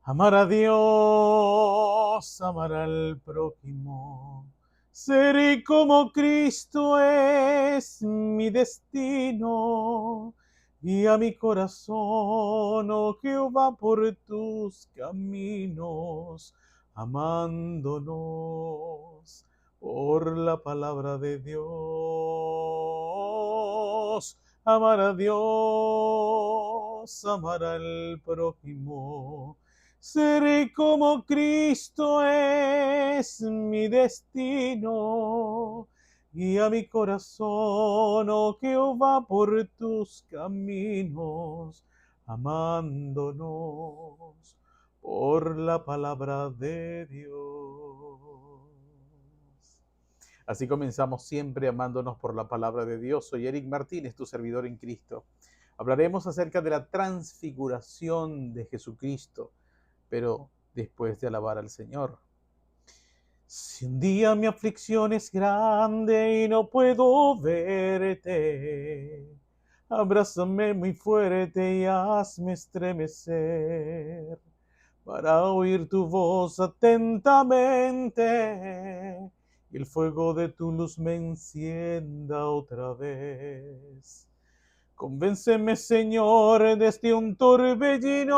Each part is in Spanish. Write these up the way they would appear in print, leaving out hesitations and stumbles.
Amar a Dios, amar al prójimo. Seré como Cristo es mi destino. Y a mi corazón, oh Jehová, por tus caminos, amándonos por la palabra de Dios. Amar a Dios, amar al prójimo. Seré como Cristo es mi destino. Y a mi corazón, oh Jehová, por tus caminos, amándonos por la palabra de Dios. Así comenzamos siempre amándonos por la palabra de Dios. Soy Eric Martínez, tu servidor en Cristo. Hablaremos acerca de la transfiguración de Jesucristo, pero después de alabar al Señor. Si un día mi aflicción es grande y no puedo verte, abrázame muy fuerte y hazme estremecer para oír tu voz atentamente y el fuego de tu luz me encienda otra vez. Convénceme, Señor, desde un torbellino,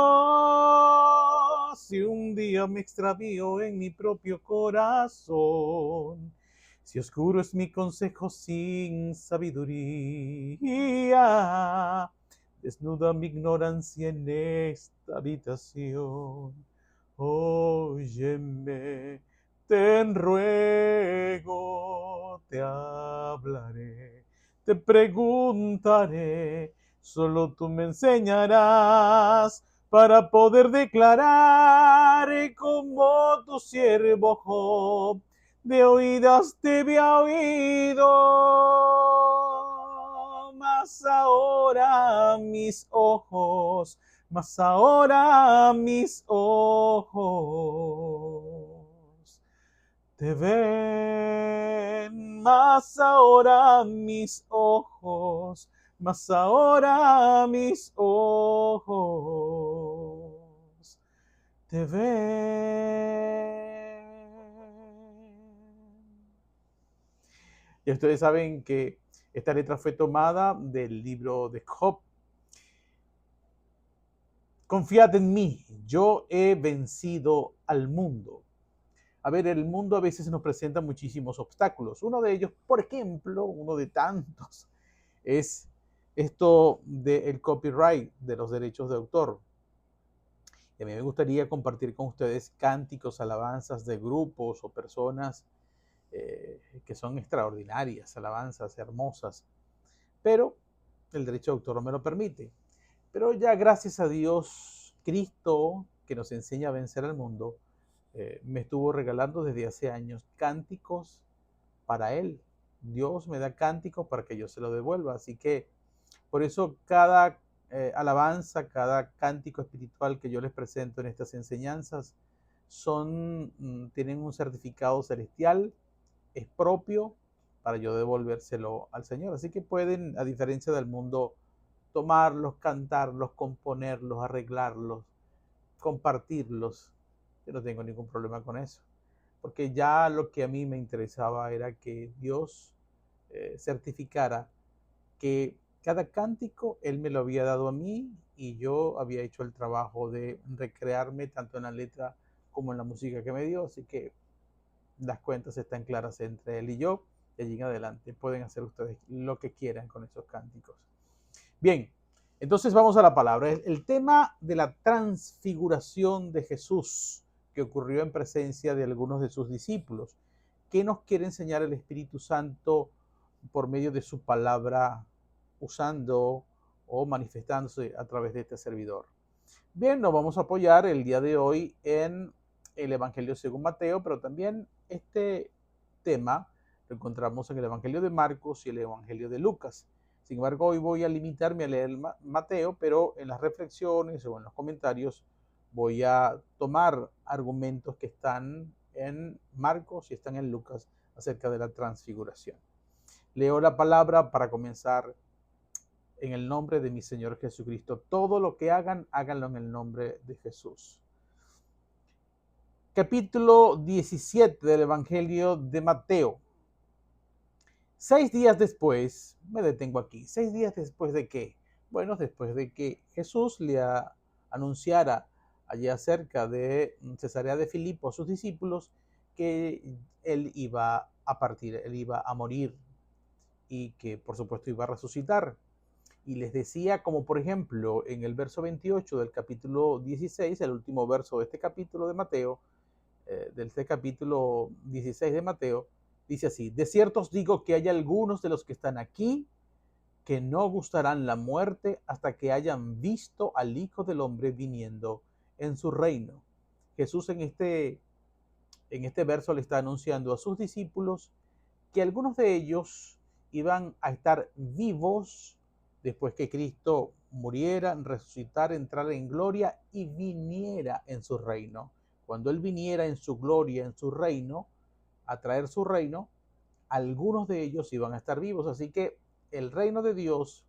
si un día me extravío en mi propio corazón, si oscuro es mi consejo sin sabiduría, desnuda mi ignorancia en esta habitación. Óyeme, te ruego, te hablaré, te preguntaré, solo tú me enseñarás para poder declarar como tu siervo Job de oídas te había oído, mas ahora mis ojos te ven, mas ahora mis ojos, mas ahora mis ojos te ven. Y ustedes saben que esta letra fue tomada del libro de Job. Confiad en mí, yo he vencido al mundo. A ver, el mundo a veces nos presenta muchísimos obstáculos. Uno de ellos, por ejemplo, uno de tantos, es esto del copyright, de los derechos de autor. Y a mí me gustaría compartir con ustedes cánticos, alabanzas de grupos o personas que son extraordinarias, alabanzas hermosas, pero el derecho de autor no me lo permite. Pero ya gracias a Dios, Cristo, que nos enseña a vencer al mundo, me estuvo regalando desde hace años cánticos para Él. Dios me da cánticos para que yo se lo devuelva. Así que por eso cada alabanza, cada cántico espiritual que yo les presento en estas enseñanzas tienen un certificado celestial, es propio para yo devolvérselo al Señor. Así que pueden, a diferencia del mundo, tomarlos, cantarlos, componerlos, arreglarlos, compartirlos. Yo no tengo ningún problema con eso. Porque ya lo que a mí me interesaba era que Dios certificara que cada cántico Él me lo había dado a mí y yo había hecho el trabajo de recrearme tanto en la letra como en la música que me dio. Así que las cuentas están claras entre Él y yo. De allí en adelante pueden hacer ustedes lo que quieran con esos cánticos. Bien, entonces vamos a la palabra. El tema de la transfiguración de Jesús que ocurrió en presencia de algunos de sus discípulos. ¿Qué nos quiere enseñar el Espíritu Santo por medio de su palabra, usando o manifestándose a través de este servidor? Bien, nos vamos a apoyar el día de hoy en el Evangelio según Mateo, pero también este tema lo encontramos en el Evangelio de Marcos y el Evangelio de Lucas. Sin embargo, hoy voy a limitarme a leer Mateo, pero en las reflexiones o en los comentarios voy a tomar argumentos que están en Marcos y están en Lucas acerca de la transfiguración. Leo la palabra para comenzar en el nombre de mi Señor Jesucristo. Todo lo que hagan, háganlo en el nombre de Jesús. capítulo 17 del Evangelio de Mateo. 6 días después, me detengo aquí, 6 días después de qué? Bueno, después de que Jesús le anunciara allá cerca de Cesarea de Filipo a sus discípulos que él iba a partir, él iba a morir y que por supuesto iba a resucitar. Y les decía, como por ejemplo en el verso 28 del capítulo 16, el último verso de este capítulo de Mateo, de este capítulo 16 de Mateo, dice así: de cierto os digo que hay algunos de los que están aquí que no gustarán la muerte hasta que hayan visto al Hijo del Hombre viniendo en su reino. Jesús en este verso le está anunciando a sus discípulos que algunos de ellos iban a estar vivos después que Cristo muriera, resucitara, entrara en gloria y viniera en su reino. Cuando Él viniera en su gloria, en su reino, a traer su reino, algunos de ellos iban a estar vivos. Así que el reino de Dios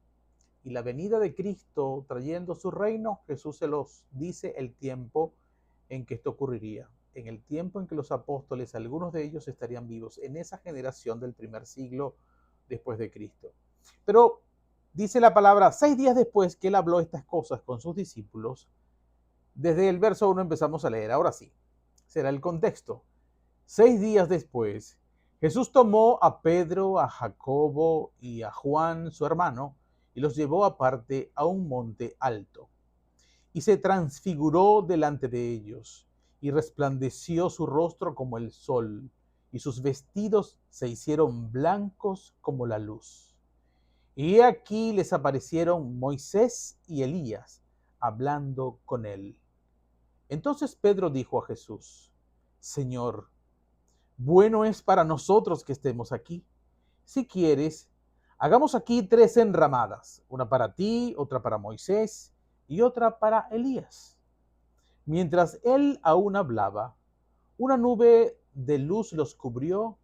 y la venida de Cristo trayendo su reino, Jesús se los dice el tiempo en que esto ocurriría. En el tiempo en que los apóstoles, algunos de ellos estarían vivos, en esa generación del primer siglo después de Cristo. Pero dice la palabra, 6 días después que él habló estas cosas con sus discípulos, desde el verso 1 empezamos a leer. Ahora sí, será el contexto. 6 días después, Jesús tomó a Pedro, a Jacobo y a Juan, su hermano, y los llevó aparte a un monte alto. Y se transfiguró delante de ellos, y resplandeció su rostro como el sol, y sus vestidos se hicieron blancos como la luz. Y aquí les aparecieron Moisés y Elías, hablando con él. Entonces Pedro dijo a Jesús: Señor, bueno es para nosotros que estemos aquí. Si quieres, hagamos aquí 3 enramadas, una para ti, otra para Moisés y otra para Elías. Mientras él aún hablaba, una nube de luz los cubrió,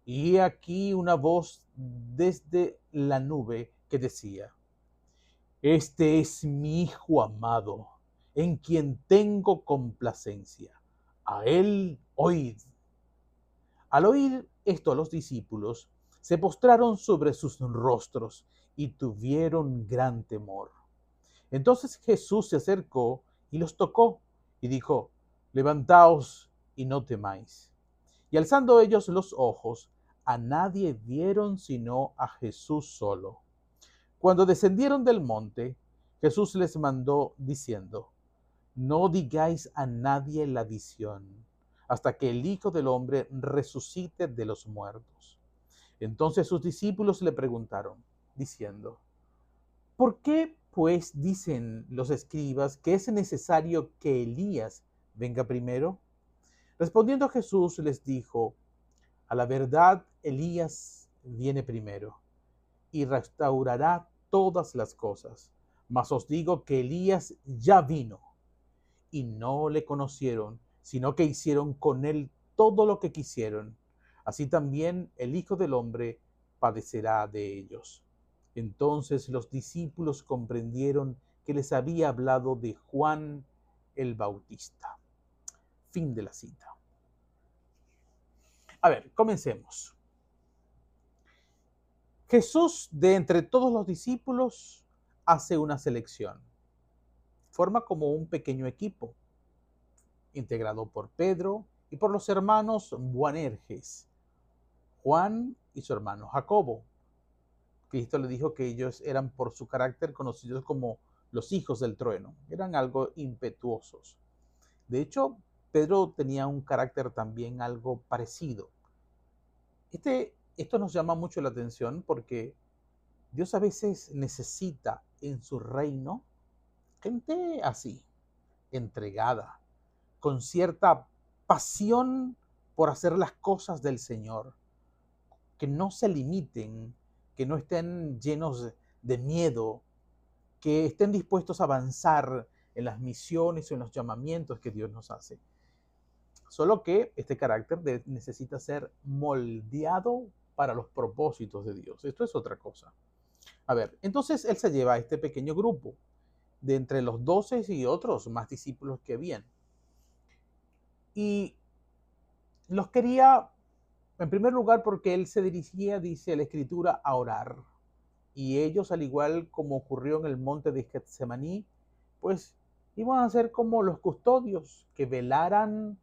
y aquí una voz desde la nube que decía: Este es mi Hijo amado, en quien tengo complacencia. A él oíd. Al oír esto, los discípulos se postraron sobre sus rostros y tuvieron gran temor. Entonces Jesús se acercó y los tocó y dijo: levantaos y no temáis. Y alzando ellos los ojos, a nadie vieron sino a Jesús solo. Cuando descendieron del monte, Jesús les mandó diciendo: no digáis a nadie la visión, hasta que el Hijo del Hombre resucite de los muertos. Entonces sus discípulos le preguntaron, diciendo: ¿por qué pues dicen los escribas que es necesario que Elías venga primero? Respondiendo Jesús les dijo: a la verdad, Elías viene primero y restaurará todas las cosas. Mas os digo que Elías ya vino y no le conocieron, sino que hicieron con él todo lo que quisieron. Así también el Hijo del Hombre padecerá de ellos. Entonces los discípulos comprendieron que les había hablado de Juan el Bautista. Fin de la cita. A ver, comencemos. Jesús, de entre todos los discípulos, hace una selección. Forma como un pequeño equipo, integrado por Pedro y por los hermanos Boanerges, Juan y su hermano Jacobo. Cristo le dijo que ellos eran por su carácter conocidos como los hijos del trueno, eran algo impetuosos. De hecho, Pedro tenía un carácter también algo parecido. Esto nos llama mucho la atención porque Dios a veces necesita en su reino gente así, entregada, con cierta pasión por hacer las cosas del Señor, que no se limiten, que no estén llenos de miedo, que estén dispuestos a avanzar en las misiones o en los llamamientos que Dios nos hace. Solo que este carácter necesita ser moldeado para los propósitos de Dios. Esto es otra cosa. A ver, entonces él se lleva a este pequeño grupo de entre los 12 y otros más discípulos que habían. Y Los quería, en primer lugar, porque él se dirigía, dice la Escritura, a orar. Y ellos, al igual como ocurrió en el monte de Getsemaní, pues iban a ser como los custodios que velaran,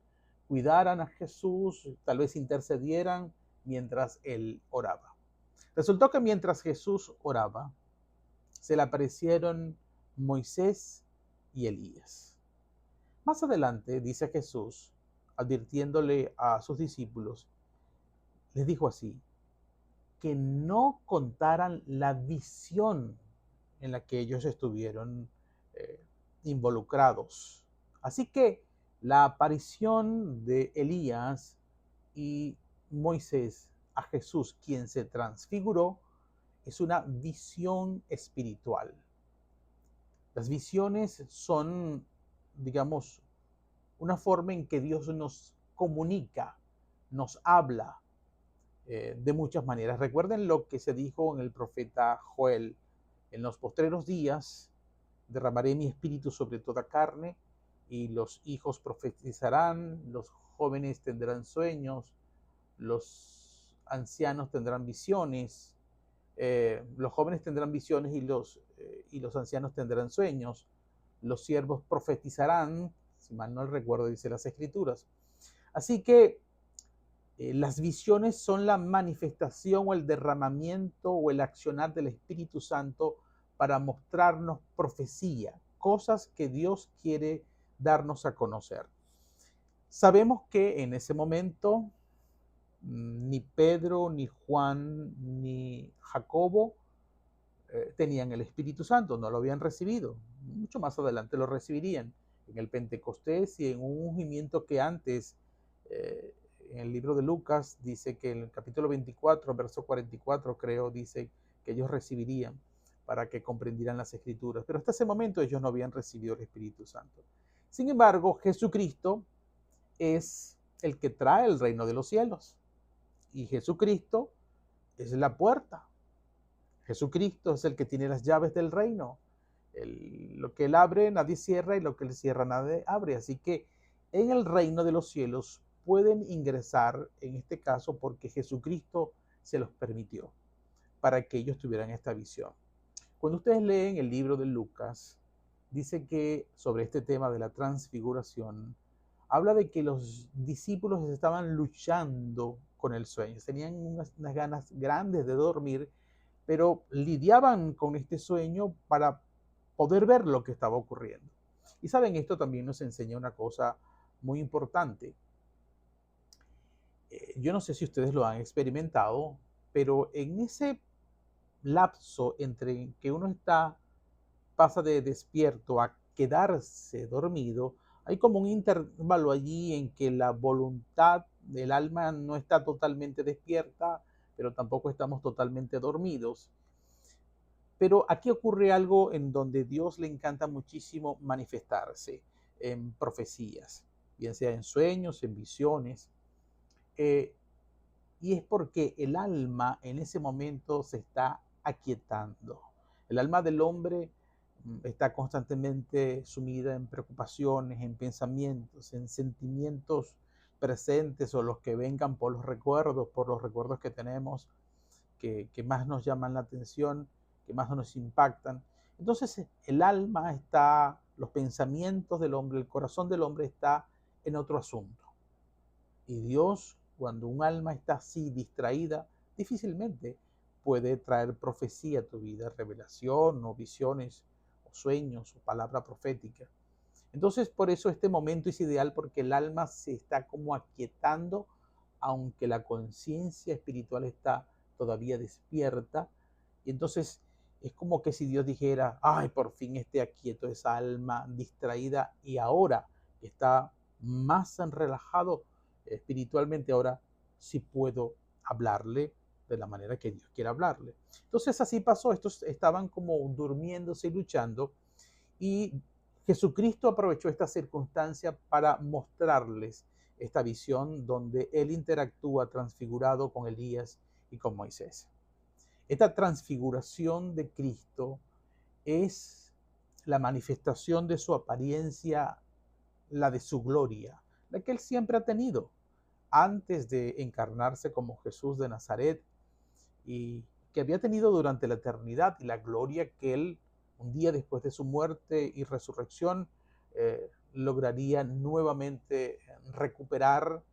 cuidaran a Jesús, tal vez intercedieran mientras él oraba. Resultó que mientras Jesús oraba, se le aparecieron Moisés y Elías. Más adelante, dice Jesús, advirtiéndole a sus discípulos, les dijo así, que no contaran la visión en la que ellos estuvieron eh, involucrados. Así que la aparición de Elías y Moisés a Jesús, quien se transfiguró, es una visión espiritual. Las visiones son, digamos, una forma en que Dios nos comunica, nos habla de muchas maneras. Recuerden lo que se dijo en el profeta Joel: en los postreros días derramaré mi espíritu sobre toda carne, y los hijos profetizarán, los jóvenes tendrán sueños, los ancianos tendrán visiones, los jóvenes tendrán visiones y los ancianos tendrán sueños, los siervos profetizarán, si mal no recuerdo, dice las escrituras. Así que las visiones son la manifestación o el derramamiento o el accionar del Espíritu Santo para mostrarnos profecía, cosas que Dios quiere darnos a conocer. Sabemos que en ese momento ni Pedro, ni Juan, ni Jacobo tenían el Espíritu Santo, no lo habían recibido. Mucho más adelante lo recibirían en el Pentecostés y en un ungimiento que antes, en el libro de Lucas, dice que en el capítulo 24, verso 44, creo, dice que ellos recibirían para que comprendieran las Escrituras. Pero hasta ese momento ellos no habían recibido el Espíritu Santo. Sin embargo, Jesucristo es el que trae el reino de los cielos. Y Jesucristo es la puerta. Jesucristo es el que tiene las llaves del reino. Lo que él abre, nadie cierra, y lo que él cierra, nadie abre. Así que en el reino de los cielos pueden ingresar, en este caso, porque Jesucristo se los permitió, para que ellos tuvieran esta visión. Cuando ustedes leen el libro de Lucas, dice que sobre este tema de la transfiguración, habla de que los discípulos estaban luchando con el sueño, tenían unas ganas grandes de dormir, pero lidiaban con este sueño para poder ver lo que estaba ocurriendo. Y saben, esto también nos enseña una cosa muy importante. Yo no sé si ustedes lo han experimentado, pero en ese lapso entre que uno pasa de despierto a quedarse dormido, hay como un intervalo allí en que la voluntad del alma no está totalmente despierta, pero tampoco estamos totalmente dormidos. Pero aquí ocurre algo en donde Dios le encanta muchísimo manifestarse en profecías, bien sea en sueños, en visiones. Eh, y es porque el alma en ese momento se está aquietando. El alma del hombre está constantemente sumida en preocupaciones, en pensamientos, en sentimientos presentes o los que vengan por los recuerdos que tenemos, que más nos llaman la atención, que más nos impactan. Entonces el alma está, los pensamientos del hombre, el corazón del hombre está en otro asunto. Y Dios, cuando un alma está así distraída, difícilmente puede traer profecía a tu vida, revelación o visiones o sueños o palabra profética. Entonces, por eso este momento es ideal, porque el alma se está como aquietando, aunque la conciencia espiritual está todavía despierta. Y entonces es como que si Dios dijera, ay, por fin esté aquieto esa alma distraída, y ahora que está más relajado espiritualmente, ahora sí puedo hablarle de la manera que Dios quiere hablarle. Entonces así pasó, estos estaban como durmiéndose y luchando, y Jesucristo aprovechó esta circunstancia para mostrarles esta visión donde él interactúa transfigurado con Elías y con Moisés. Esta transfiguración de Cristo es la manifestación de su apariencia, la de su gloria, la que él siempre ha tenido. antes de encarnarse como Jesús de Nazaret y que había tenido durante la eternidad y la gloria que él, un día después de su muerte y resurrección, lograría nuevamente recuperar,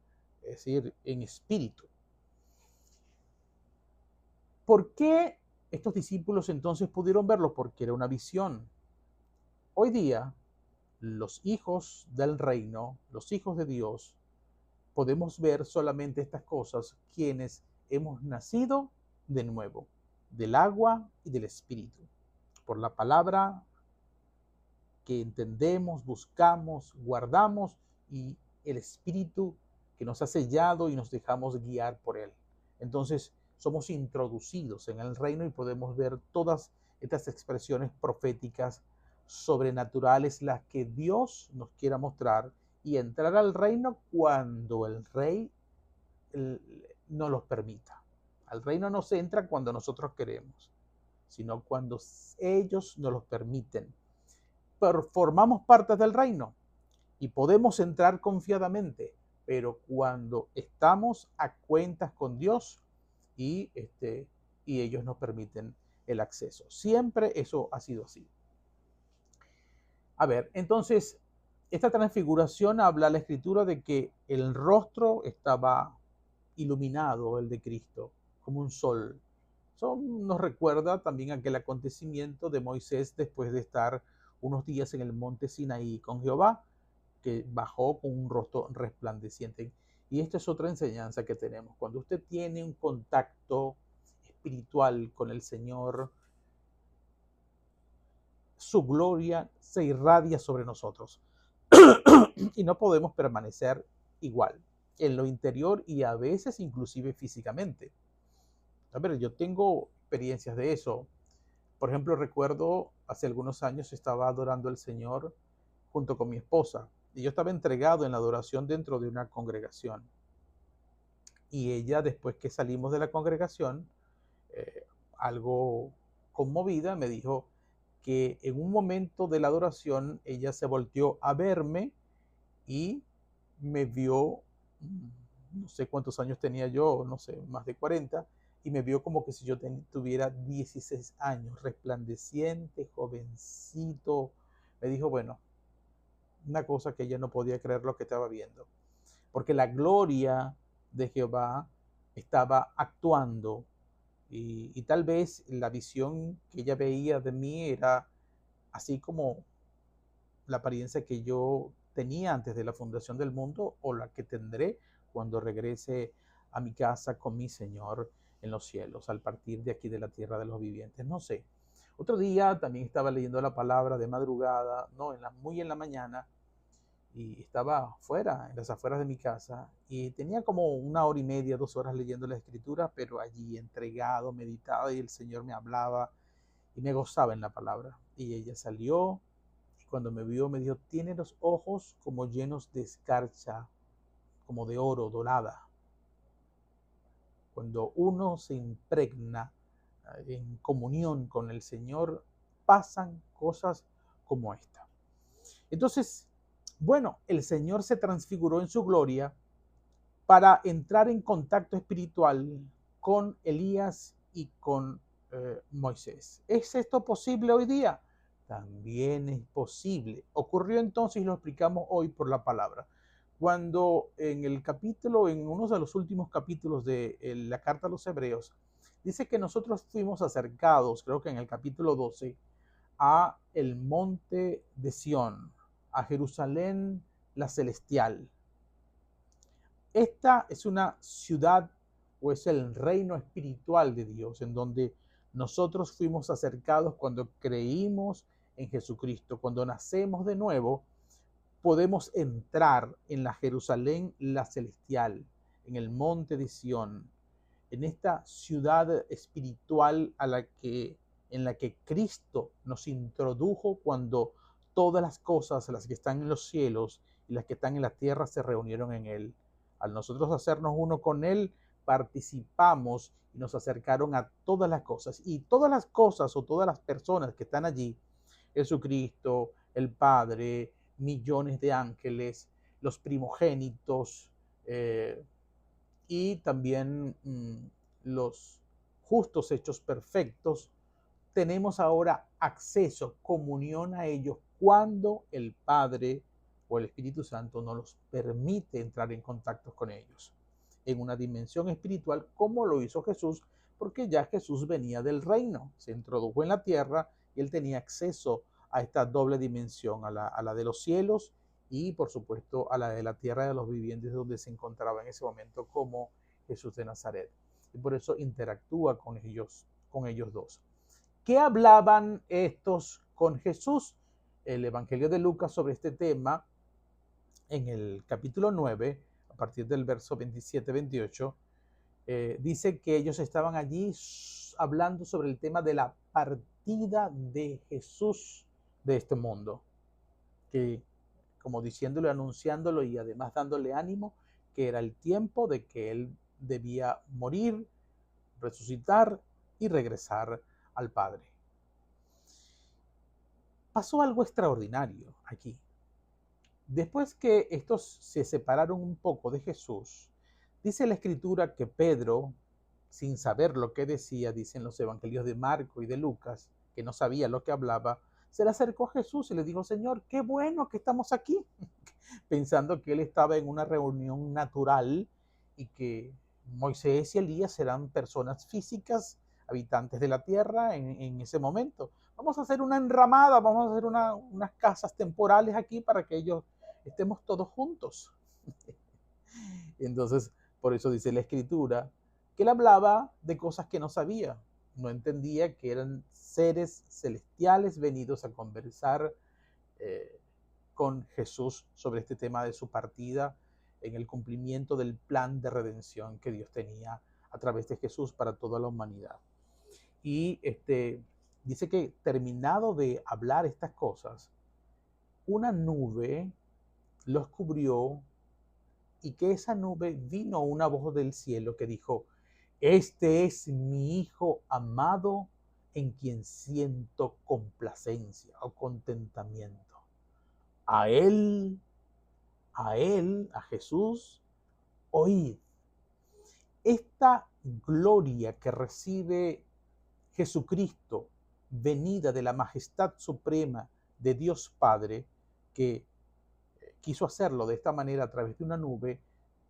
es decir, en espíritu. ¿Por qué estos discípulos entonces pudieron verlo? Porque era una visión. Hoy día, los hijos del reino, los hijos de Dios, podemos ver solamente estas cosas quienes hemos nacido de nuevo, del agua y del espíritu, por la palabra que entendemos, buscamos, guardamos y el espíritu que nos ha sellado y nos dejamos guiar por él. Entonces somos introducidos en el reino y podemos ver todas estas expresiones proféticas sobrenaturales, las que Dios nos quiera mostrar, y entrar al reino cuando el rey nos los permita. Al reino no se entra cuando nosotros queremos, sino cuando ellos nos los permiten. Pero formamos parte del reino y podemos entrar confiadamente, pero cuando estamos a cuentas con Dios y ellos nos permiten el acceso. Siempre eso ha sido así. A ver, entonces, esta transfiguración habla la escritura de que el rostro estaba iluminado, el de Cristo, como un sol. Eso nos recuerda también aquel acontecimiento de Moisés después de estar unos días en el monte Sinaí con Jehová, que bajó con un rostro resplandeciente. Y esta es otra enseñanza que tenemos. Cuando usted tiene un contacto espiritual con el Señor, su gloria se irradia sobre nosotros y no podemos permanecer igual en lo interior y a veces inclusive físicamente. A ver, yo tengo experiencias de eso. Por ejemplo, recuerdo hace algunos años estaba adorando al Señor junto con mi esposa y yo estaba entregado en la adoración dentro de una congregación. Y ella, después que salimos de la congregación, algo conmovida, me dijo que en un momento de la adoración ella se volteó a verme y me vio, no sé cuántos años tenía yo, no sé, más de 40, y me vio como que si yo tuviera 16 años, resplandeciente, jovencito. Me dijo, bueno, una cosa que ella no podía creer lo que estaba viendo, porque la gloria de Jehová estaba actuando y tal vez la visión que ella veía de mí era así como la apariencia que yo tenía antes de la fundación del mundo o la que tendré cuando regrese a mi casa con mi Señor en los cielos, al partir de aquí de la tierra de los vivientes. No sé. Otro día también estaba leyendo la palabra de madrugada, no, muy en la mañana, y estaba fuera, en las afueras de mi casa, y tenía como 1 hora y media, 2 horas leyendo la escritura, pero allí entregado, meditado, y el Señor me hablaba y me gozaba en la palabra. Y ella salió, y cuando me vio me dijo, tiene los ojos como llenos de escarcha, como de oro, dorada. Cuando uno se impregna en comunión con el Señor, pasan cosas como esta. Entonces, bueno, el Señor se transfiguró en su gloria para entrar en contacto espiritual con Elías y con Moisés. ¿Es esto posible hoy día? También es posible. Ocurrió entonces y lo explicamos hoy por la palabra. Cuando en el capítulo, en uno de los últimos capítulos de la carta a los Hebreos, dice que nosotros fuimos acercados, creo que en el capítulo 12, a el monte de Sión, a Jerusalén la celestial. Esta es una ciudad o es el reino espiritual de Dios en donde nosotros fuimos acercados cuando creímos en Jesucristo. Cuando nacemos de nuevo, podemos entrar en la Jerusalén la celestial, en el monte de Sión, en esta ciudad espiritual en la que Cristo nos introdujo cuando todas las cosas, las que están en los cielos y las que están en la tierra, se reunieron en Él. Al nosotros hacernos uno con Él, participamos y nos acercaron a todas las cosas. Y todas las cosas o todas las personas que están allí, Jesucristo, el Padre, millones de ángeles, los primogénitos, y también los justos hechos perfectos, tenemos ahora acceso, comunión a ellos cuando el Padre o el Espíritu Santo nos los permite entrar en contacto con ellos en una dimensión espiritual, como lo hizo Jesús, porque ya Jesús venía del reino, se introdujo en la tierra y él tenía acceso a esta doble dimensión, a la de los cielos y por supuesto a la de la tierra de los vivientes, donde se encontraba en ese momento como Jesús de Nazaret. Y por eso interactúa con ellos dos. ¿Qué hablaban estos con Jesús? El Evangelio de Lucas sobre este tema, en el capítulo 9, a partir del verso 27-28, dice que ellos estaban allí hablando sobre el tema de la partida de Jesús de este mundo, que como diciéndolo, anunciándolo y además dándole ánimo, que era el tiempo de que él debía morir, resucitar y regresar al Padre. Pasó algo extraordinario aquí. Después que estos se separaron un poco de Jesús, dice la Escritura que Pedro, sin saber lo que decía, dicen los evangelios de Marco y de Lucas, que no sabía lo que hablaba, se le acercó a Jesús y le dijo: Señor, qué bueno que estamos aquí, pensando que él estaba en una reunión natural y que Moisés y Elías eran personas físicas, habitantes de la tierra en ese momento. Vamos a hacer una enramada, vamos a hacer unas casas temporales aquí para que ellos estemos todos juntos. Entonces, por eso dice la Escritura que él hablaba de cosas que no sabía, no entendía que eran seres celestiales venidos a conversar con Jesús sobre este tema de su partida en el cumplimiento del plan de redención que Dios tenía a través de Jesús para toda la humanidad. Y dice que terminado de hablar estas cosas, una nube los cubrió y que esa nube vino una voz del cielo que dijo: este es mi Hijo amado en quien siento complacencia o contentamiento. A él, a Jesús, oíd. Esta gloria que recibe Jesucristo, venida de la majestad suprema de Dios Padre, que quiso hacerlo de esta manera a través de una nube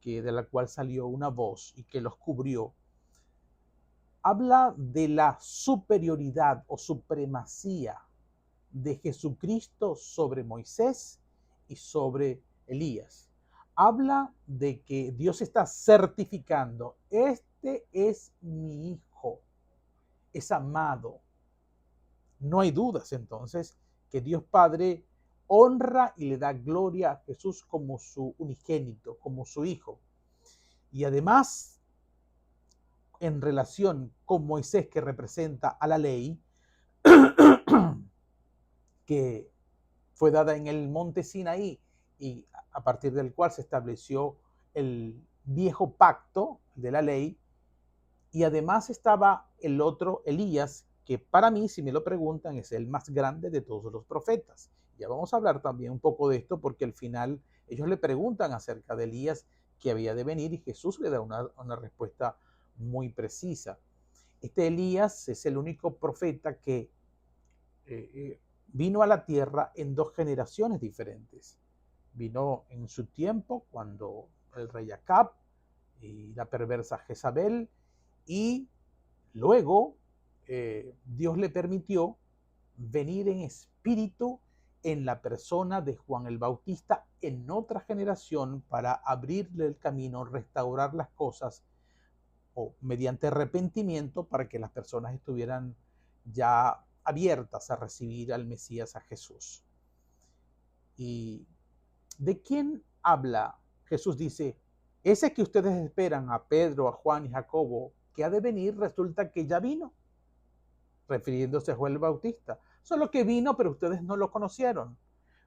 de la cual salió una voz y que los cubrió, habla de la superioridad o supremacía de Jesucristo sobre Moisés y sobre Elías. Habla de que Dios está certificando: este es mi Hijo, es amado. No hay dudas entonces que Dios Padre honra y le da gloria a Jesús como su unigénito, como su Hijo. Y además, en relación con Moisés, que representa a la ley, que fue dada en el monte Sinaí y a partir del cual se estableció el viejo pacto de la ley, y además estaba el otro Elías, que para mí, si me lo preguntan, es el más grande de todos los profetas. Ya vamos a hablar también un poco de esto, porque al final ellos le preguntan acerca de Elías que había de venir y Jesús le da una respuesta muy precisa. Este Elías es el único profeta que vino a la tierra en dos generaciones diferentes. Vino en su tiempo cuando el rey Acab y la perversa Jezabel, y luego Dios le permitió venir en espíritu en la persona de Juan el Bautista en otra generación para abrirle el camino, restaurar las cosas o mediante arrepentimiento para que las personas estuvieran ya abiertas a recibir al Mesías, a Jesús. ¿Y de quién habla? Jesús dice: ese que ustedes esperan, a Pedro, a Juan y Jacobo, que ha de venir, resulta que ya vino, refiriéndose a Juan el Bautista. Solo que vino, pero ustedes no lo conocieron.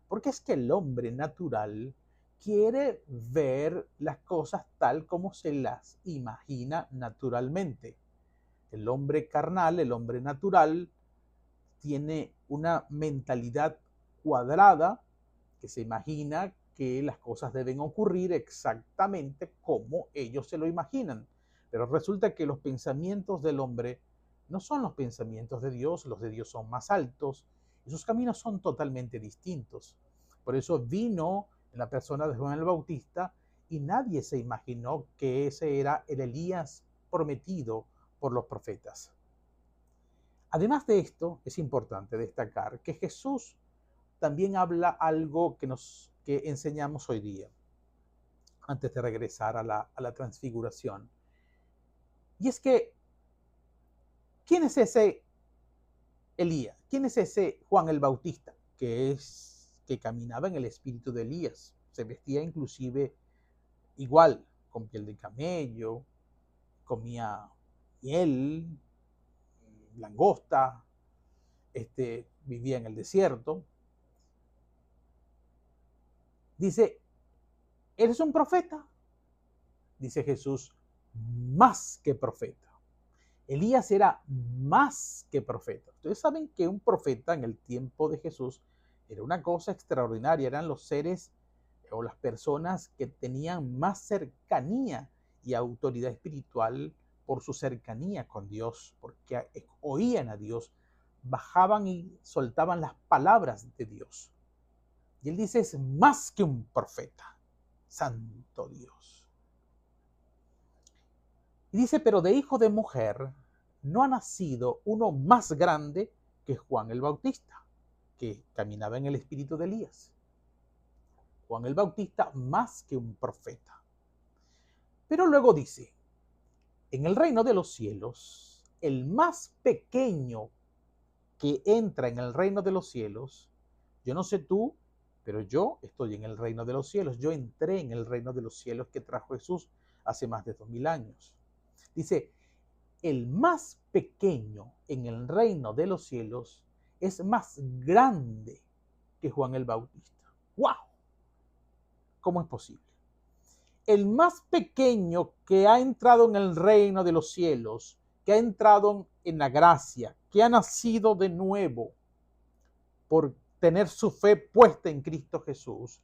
Porque es que el hombre natural quiere ver las cosas tal como se las imagina naturalmente. El hombre carnal, el hombre natural, tiene una mentalidad cuadrada que se imagina que las cosas deben ocurrir exactamente como ellos se lo imaginan. Pero resulta que los pensamientos del hombre no son los pensamientos de Dios, los de Dios son más altos y sus caminos son totalmente distintos. Por eso vino en la persona de Juan el Bautista y nadie se imaginó que ese era el Elías prometido por los profetas. Además de esto, es importante destacar que Jesús también habla algo que enseñamos hoy día, antes de regresar a la transfiguración. Y es que, ¿quién es ese Elías? ¿Quién es ese Juan el Bautista? Que caminaba en el espíritu de Elías. Se vestía inclusive igual, con piel de camello, comía miel, langosta, vivía en el desierto. Dice, ¿eres un profeta? Dice Jesús, más que profeta. Elías era más que profeta. Ustedes saben que un profeta en el tiempo de Jesús era una cosa extraordinaria. Eran los seres o las personas que tenían más cercanía y autoridad espiritual por su cercanía con Dios, porque oían a Dios, bajaban y soltaban las palabras de Dios. Y él dice, es más que un profeta, santo Dios. Y dice, pero de hijo de mujer no ha nacido uno más grande que Juan el Bautista, que caminaba en el espíritu de Elías. Juan el Bautista más que un profeta. Pero luego dice, en el reino de los cielos, el más pequeño que entra en el reino de los cielos, yo no sé tú, pero yo estoy en el reino de los cielos. Yo entré en el reino de los cielos que trajo Jesús hace más de 2000 años. Dice, el más pequeño en el reino de los cielos es más grande que Juan el Bautista. ¡Wow! ¿Cómo es posible? El más pequeño que ha entrado en el reino de los cielos, que ha entrado en la gracia, que ha nacido de nuevo por tener su fe puesta en Cristo Jesús,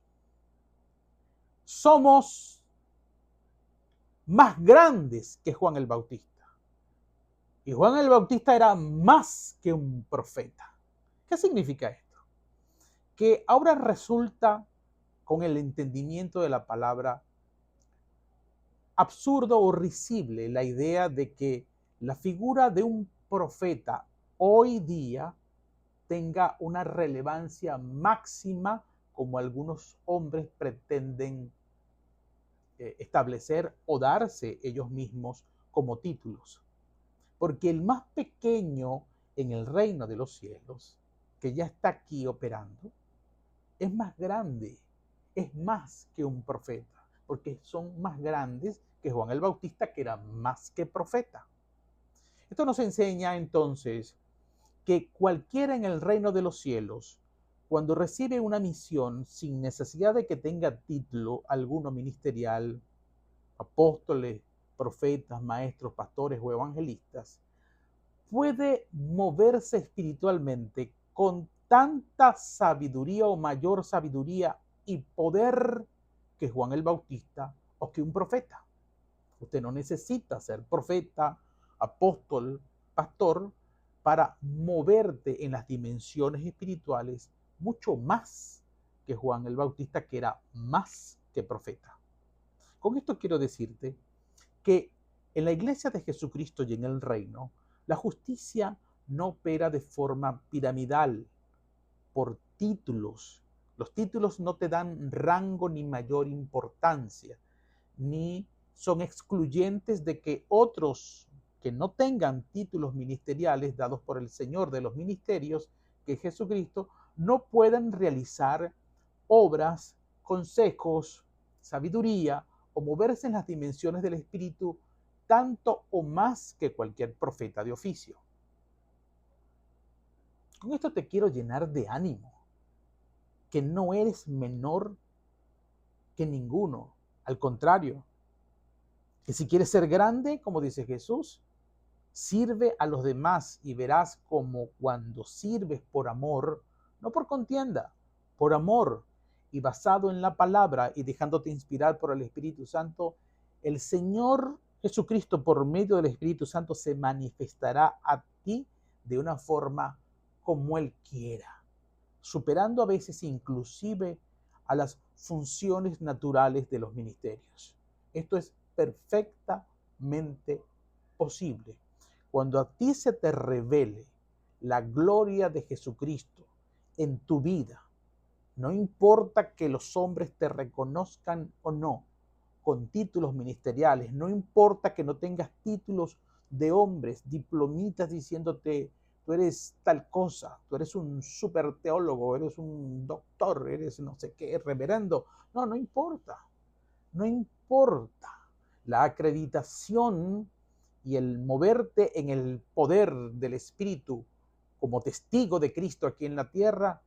somos más grandes que Juan el Bautista. Y Juan el Bautista era más que un profeta. ¿Qué significa esto? Que ahora resulta, con el entendimiento de la palabra, absurdo o risible la idea de que la figura de un profeta hoy día tenga una relevancia máxima como algunos hombres pretenden establecer o darse ellos mismos como títulos. Porque el más pequeño en el reino de los cielos, que ya está aquí operando, es más grande, es más que un profeta, porque son más grandes que Juan el Bautista, que era más que profeta. Esto nos enseña entonces que cualquiera en el reino de los cielos, cuando recibe una misión sin necesidad de que tenga título alguno ministerial, apóstoles, profetas, maestros, pastores o evangelistas, puede moverse espiritualmente con tanta sabiduría o mayor sabiduría y poder que Juan el Bautista o que un profeta. Usted no necesita ser profeta, apóstol, pastor para moverte en las dimensiones espirituales mucho más que Juan el Bautista, que era más que profeta. Con esto quiero decirte que en la iglesia de Jesucristo y en el reino, la justicia no opera de forma piramidal, por títulos. Los títulos no te dan rango ni mayor importancia, ni son excluyentes de que otros que no tengan títulos ministeriales dados por el Señor de los ministerios, que es Jesucristo, no puedan realizar obras, consejos, sabiduría o moverse en las dimensiones del Espíritu tanto o más que cualquier profeta de oficio. Con esto te quiero llenar de ánimo, que no eres menor que ninguno. Al contrario, que si quieres ser grande, como dice Jesús, sirve a los demás y verás como cuando sirves por amor, no por contienda, por amor, y basado en la palabra y dejándote inspirar por el Espíritu Santo, el Señor Jesucristo por medio del Espíritu Santo se manifestará a ti de una forma como Él quiera, superando a veces inclusive a las funciones naturales de los ministerios. Esto es perfectamente posible. Cuando a ti se te revele la gloria de Jesucristo en tu vida, no importa que los hombres te reconozcan o no con títulos ministeriales, no importa que no tengas títulos de hombres, diplomitas diciéndote tú eres tal cosa, tú eres un super teólogo, eres un doctor, eres no sé qué, reverendo. No, no importa, no importa. La acreditación y el moverte en el poder del Espíritu como testigo de Cristo aquí en la tierra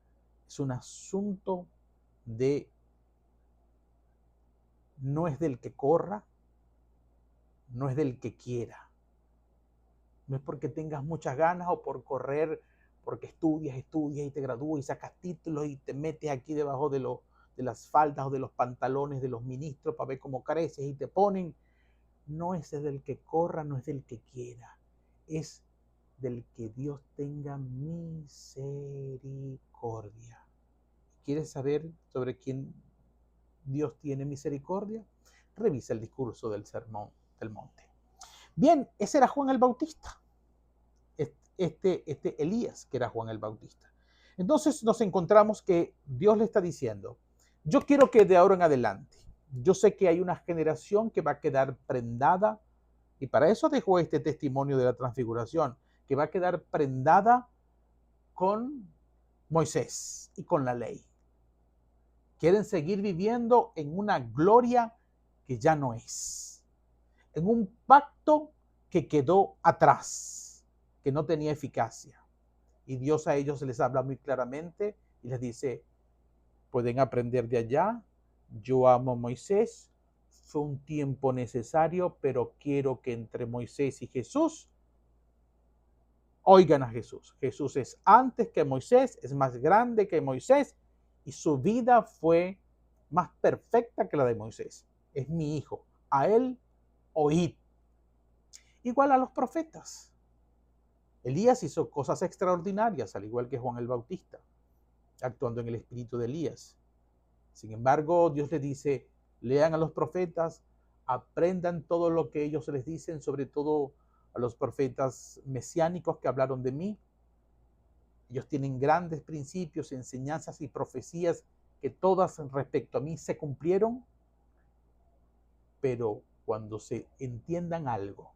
es un asunto de, no es del que corra, no es del que quiera. No es porque tengas muchas ganas o por correr, porque estudias y te gradúas y sacas títulos y te metes aquí debajo de las faldas o de los pantalones de los ministros para ver cómo creces y te ponen. No es del que corra, no es del que quiera. Es del que Dios tenga misericordia. ¿Quieres saber sobre quién Dios tiene misericordia? Revisa el discurso del Sermón del Monte. Bien, ese era Juan el Bautista. Este Elías, que era Juan el Bautista. Entonces nos encontramos que Dios le está diciendo, yo quiero que de ahora en adelante, yo sé que hay una generación que va a quedar prendada, y para eso dejó este testimonio de la transfiguración, que va a quedar prendada con Moisés y con la ley. Quieren seguir viviendo en una gloria que ya no es, en un pacto que quedó atrás, que no tenía eficacia. Y Dios a ellos les habla muy claramente y les dice, pueden aprender de allá, yo amo a Moisés, fue un tiempo necesario, pero quiero que entre Moisés y Jesús oigan a Jesús. Jesús es antes que Moisés, es más grande que Moisés y su vida fue más perfecta que la de Moisés. Es mi hijo, a él oíd. Igual a los profetas. Elías hizo cosas extraordinarias, al igual que Juan el Bautista, actuando en el espíritu de Elías. Sin embargo, Dios les dice, lean a los profetas, aprendan todo lo que ellos les dicen, sobre todo a los profetas mesiánicos que hablaron de mí. Ellos tienen grandes principios, enseñanzas y profecías que todas respecto a mí se cumplieron, pero cuando se entiendan algo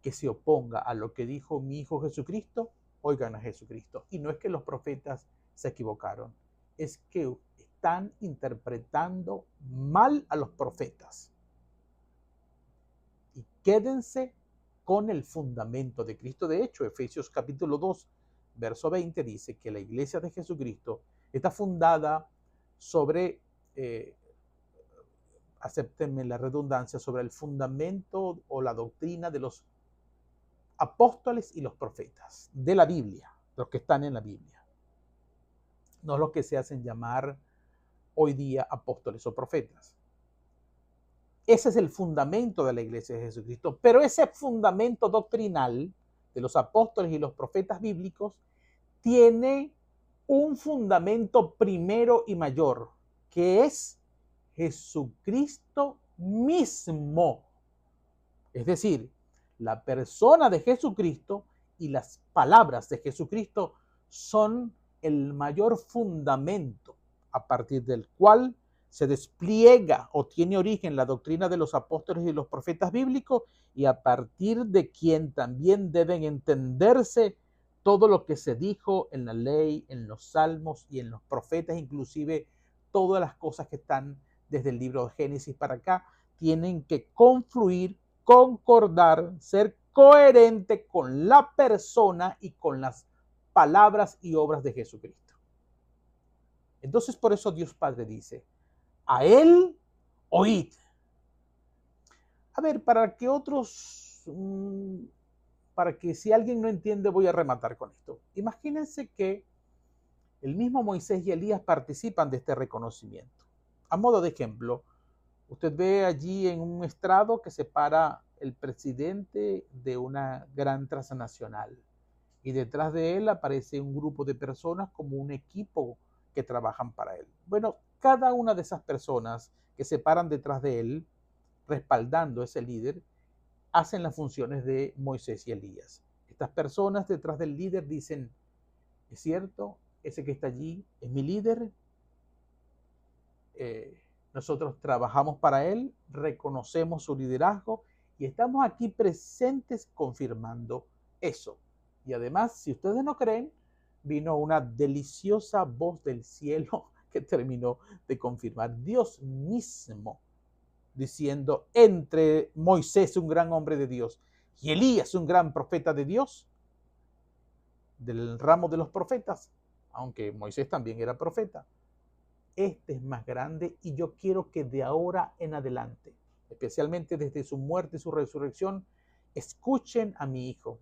que se oponga a lo que dijo mi Hijo Jesucristo, oigan a Jesucristo. Y no es que los profetas se equivocaron, es que están interpretando mal a los profetas. Y quédense con el fundamento de Cristo. De hecho, Efesios capítulo 2, verso 20 dice que la iglesia de Jesucristo está fundada sobre, acéptenme la redundancia, sobre el fundamento o la doctrina de los apóstoles y los profetas de la Biblia, los que están en la Biblia, no los que se hacen llamar hoy día apóstoles o profetas. Ese es el fundamento de la iglesia de Jesucristo, pero ese fundamento doctrinal de los apóstoles y los profetas bíblicos tiene un fundamento primero y mayor, que es Jesucristo mismo. Es decir, la persona de Jesucristo y las palabras de Jesucristo son el mayor fundamento a partir del cual se despliega o tiene origen la doctrina de los apóstoles y los profetas bíblicos y a partir de quien también deben entenderse todo lo que se dijo en la ley, en los salmos y en los profetas, inclusive todas las cosas que están desde el libro de Génesis para acá, tienen que confluir, concordar, ser coherente con la persona y con las palabras y obras de Jesucristo. Entonces, por eso Dios Padre dice, a Él oíd. A ver, para que otros, para que si alguien no entiende, voy a rematar con esto. Imagínense que El mismo Moisés y Elías participan de este reconocimiento. A modo de ejemplo, usted ve allí en un estrado que separa el presidente de una gran transnacional y detrás de él aparece un grupo de personas como un equipo que trabajan para él. Bueno, cada una de esas personas que se paran detrás de él, respaldando a ese líder, hacen las funciones de Moisés y Elías. Estas personas detrás del líder dicen, es cierto, ese que está allí es mi líder, nosotros trabajamos para él, reconocemos su liderazgo y estamos aquí presentes confirmando eso. Y además, si ustedes no creen, vino una deliciosa voz del cielo que terminó de confirmar. Dios mismo diciendo, entre Moisés, un gran hombre de Dios, y Elías, un gran profeta de Dios, del ramo de los profetas, aunque Moisés también era profeta, este es más grande y yo quiero que de ahora en adelante, especialmente desde su muerte y su resurrección, escuchen a mi hijo.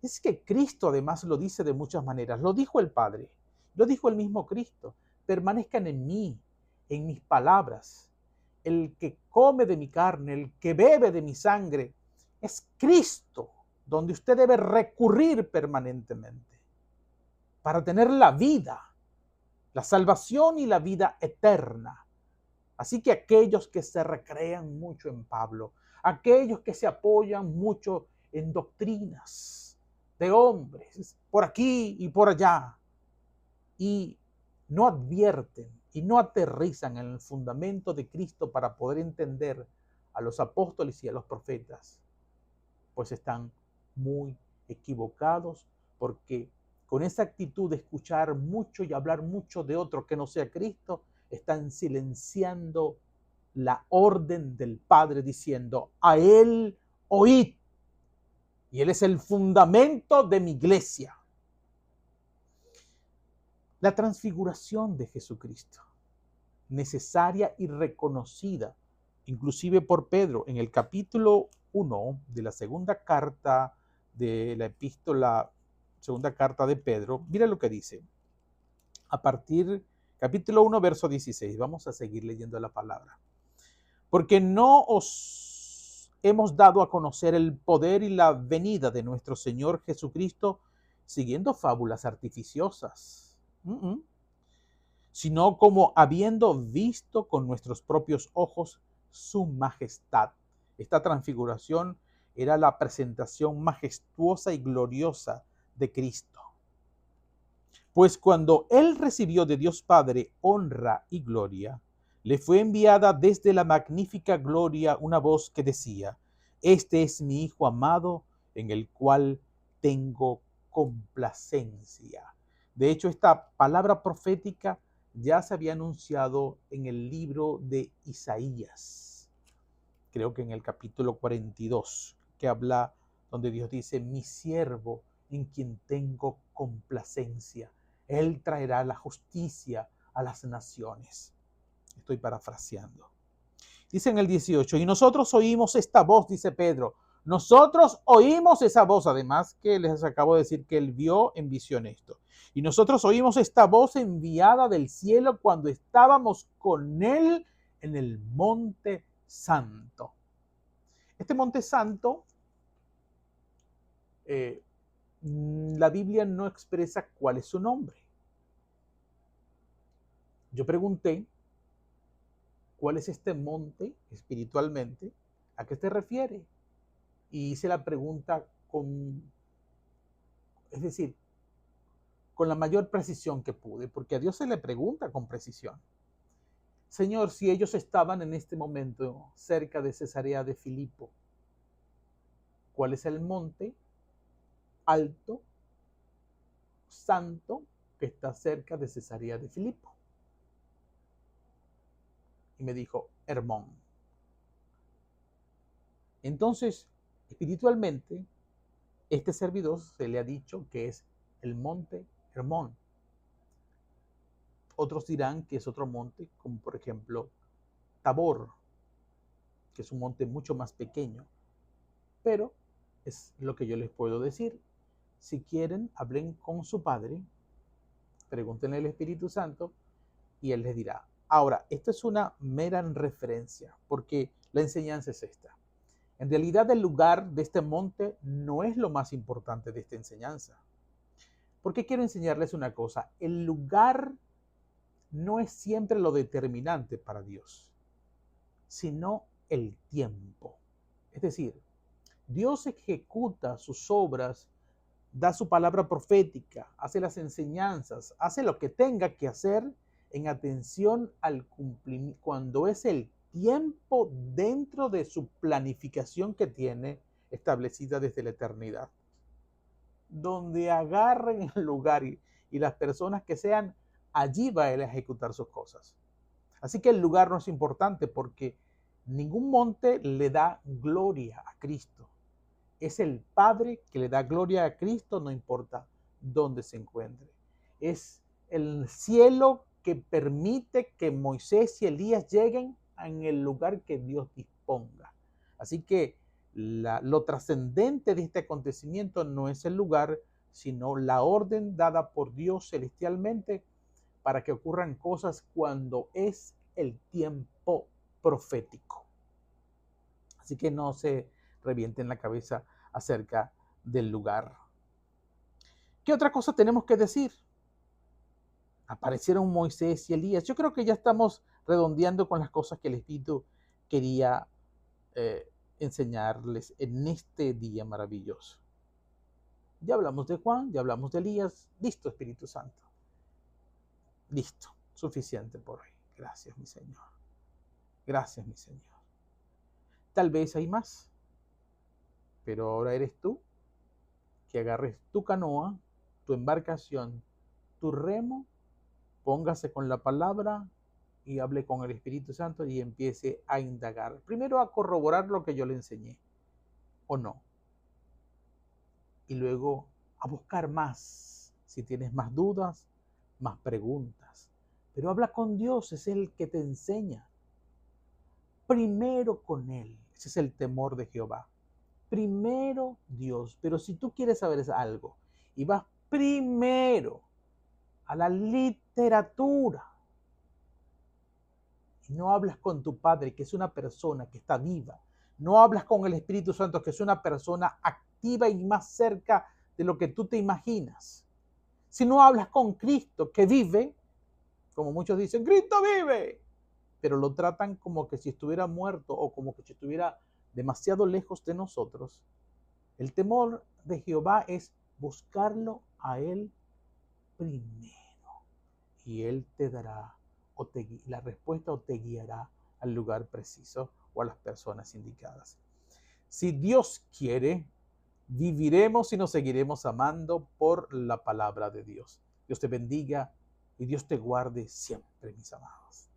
Es que Cristo además lo dice de muchas maneras. Lo dijo el Padre, lo dijo el mismo Cristo. Permanezcan en mí, en mis palabras. El que come de mi carne, el que bebe de mi sangre, es Cristo, donde usted debe recurrir permanentemente para tener la vida, la salvación y la vida eterna. Así que aquellos que se recrean mucho en Pablo, aquellos que se apoyan mucho en doctrinas de hombres, por aquí y por allá, y no advierten y no aterrizan en el fundamento de Cristo para poder entender a los apóstoles y a los profetas, pues están muy equivocados, porque con esa actitud de escuchar mucho y hablar mucho de otro que no sea Cristo, están silenciando la orden del Padre diciendo, a Él oíd, y Él es el fundamento de mi iglesia. La transfiguración de Jesucristo, necesaria y reconocida, inclusive por Pedro, en el capítulo 1 de la segunda carta de la epístola, segunda carta de Pedro, mira lo que dice. A partir, capítulo 1, verso 16, vamos a seguir leyendo la palabra. Porque no os hemos dado a conocer el poder y la venida de nuestro Señor Jesucristo siguiendo fábulas artificiosas, sino como habiendo visto con nuestros propios ojos su majestad. Esta transfiguración era la presentación majestuosa y gloriosa de Cristo. Pues cuando Él recibió de Dios Padre honra y gloria, le fue enviada desde la magnífica gloria una voz que decía, este es mi Hijo amado, en el cual tengo complacencia. De hecho, esta palabra profética ya se había anunciado en el libro de Isaías, creo que en el capítulo 42, que habla donde Dios dice, mi siervo en quien tengo complacencia. Él traerá la justicia a las naciones. Estoy parafraseando. Dice en el 18, y nosotros oímos esta voz, dice Pedro. Nosotros oímos esa voz, además que les acabo de decir que él vio en visión esto. Y nosotros oímos esta voz enviada del cielo cuando estábamos con él en el monte santo. Este monte santo, la Biblia no expresa cuál es su nombre. Yo pregunté, ¿cuál es este monte espiritualmente? ¿A qué se refiere? Y hice la pregunta es decir, con la mayor precisión que pude, porque a Dios se le pregunta con precisión. Señor, si ellos estaban en este momento cerca de Cesarea de Filipo, ¿cuál es el monte alto, santo, que está cerca de Cesarea de Filipo? Y me dijo, Hermón. Entonces, espiritualmente, este servidor se le ha dicho que es el monte Hermón. Otros dirán que es otro monte, como por ejemplo Tabor, que es un monte mucho más pequeño. Pero es lo que yo les puedo decir. Si quieren, hablen con su padre, Pregúntenle al Espíritu Santo y Él les dirá. Ahora, esto es una mera referencia, porque la enseñanza es esta. En realidad, el lugar de este monte no es lo más importante de esta enseñanza. Porque quiero enseñarles una cosa. El lugar no es siempre lo determinante para Dios, sino el tiempo. Es decir, Dios ejecuta sus obras, da su palabra profética, hace las enseñanzas, hace lo que tenga que hacer en atención al cumplimiento, cuando es el tiempo dentro de su planificación que tiene establecida desde la eternidad. Donde agarren el lugar y las personas que sean, allí va él a ejecutar sus cosas. Así que el lugar no es importante porque ningún monte le da gloria a Cristo. Es el Padre que le da gloria a Cristo, no importa dónde se encuentre. Es el cielo que permite que Moisés y Elías lleguen en el lugar que Dios disponga. Así que lo trascendente de este acontecimiento no es el lugar, sino la orden dada por Dios celestialmente para que ocurran cosas cuando es el tiempo profético. Así que no se revienten la cabeza acerca del lugar. ¿Qué otra cosa tenemos que decir? Aparecieron Moisés y Elías. Yo creo que ya estamos redondeando con las cosas que el Espíritu quería enseñarles en este día maravilloso. Ya hablamos de Juan, ya hablamos de Elías. Listo, Espíritu Santo. Listo, suficiente por hoy. Gracias, mi Señor. Gracias, mi Señor. Tal vez hay más, pero ahora eres tú que agarres tu canoa, tu embarcación, tu remo, póngase con la palabra y hable con el Espíritu Santo y empiece a indagar. Primero a corroborar lo que yo le enseñé, o no. Y luego a buscar más. Si tienes más dudas, más preguntas. Pero habla con Dios, es el que te enseña. Primero con Él. Ese es el temor de Jehová. Primero Dios. Pero si tú quieres saber algo y vas primero a la literatura y no hablas con tu Padre, que es una persona que está viva, no hablas con el Espíritu Santo, que es una persona activa y más cerca de lo que tú te imaginas, si no hablas con Cristo que vive, como muchos dicen, Cristo vive, pero lo tratan como que si estuviera muerto o como que si estuviera demasiado lejos de nosotros. El temor de Jehová es buscarlo a Él primero y Él te dará la respuesta o te guiará al lugar preciso o a las personas indicadas. Si Dios quiere, viviremos y nos seguiremos amando por la palabra de Dios. Dios te bendiga y Dios te guarde siempre, mis amados.